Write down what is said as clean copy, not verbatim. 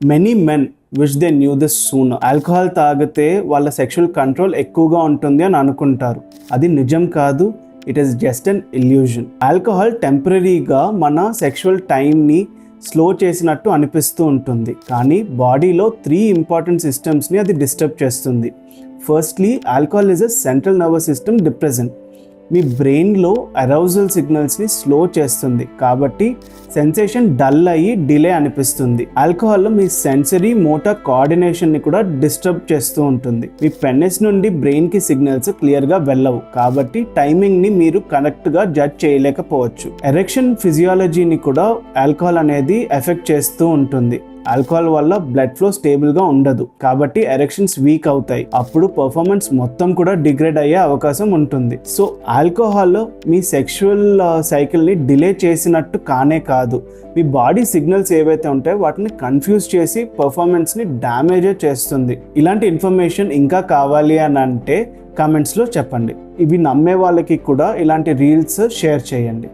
Many men which they knew this soon. Alcohol తాగితే వాళ్ళ sexual control ఎక్కువగా ఉంటుంది అని అనుకుంటారు. అది నిజం కాదు. It is just an illusion. Alcohol టెంపరీగా మన సెక్షువల్ టైంని స్లో చేసినట్టు అనిపిస్తూ ఉంటుంది, కానీ బాడీలో 3 ఇంపార్టెంట్ సిస్టమ్స్ని అది డిస్టర్బ్ చేస్తుంది. Firstly, alcohol is a central nervous system depressant. మీ బ్రెయిన్లో అరౌజల్ సిగ్నల్స్ని స్లో చేస్తుంది, కాబట్టి సెన్సేషన్ డల్ అయ్యి డిలే అనిపిస్తుంది. ఆల్కహాల్ మీ సెన్సరీ మోటార్ కోఆర్డినేషన్ని కూడా డిస్టర్బ్ చేస్తూ ఉంటుంది. మీ పెనిస్ నుండి బ్రెయిన్కి సిగ్నల్స్ క్లియర్గా వెళ్ళవు, కాబట్టి టైమింగ్ని మీరు కరెక్ట్గా జడ్జ్ చేయలేకపోవచ్చు. ఎరెక్షన్ ఫిజియాలజీని కూడా ఆల్కహాల్ అనేది ఎఫెక్ట్ చేస్తూ ఉంటుంది. ఆల్కహాల్ వల్ల బ్లడ్ ఫ్లో స్టేబుల్గా ఉండదు, కాబట్టి ఎరెక్షన్స్ వీక్ అవుతాయి. అప్పుడు పర్ఫార్మెన్స్ మొత్తం కూడా డిగ్రేడ్ అయ్యే అవకాశం ఉంటుంది. సో ఆల్కహాల్ మీ సెక్షువల్ సైకిల్ని డిలే చేసినట్టు కానే కాదు, మీ బాడీ సిగ్నల్స్ ఏవైతే ఉంటాయో వాటిని కన్ఫ్యూజ్ చేసి పర్ఫార్మెన్స్ని డ్యామేజ్ చేస్తుంది. ఇలాంటి ఇన్ఫర్మేషన్ ఇంకా కావాలి అని అంటే కామెంట్స్లో చెప్పండి. ఇవి నమ్మే వాళ్ళకి కూడా ఇలాంటి రీల్స్ షేర్ చేయండి.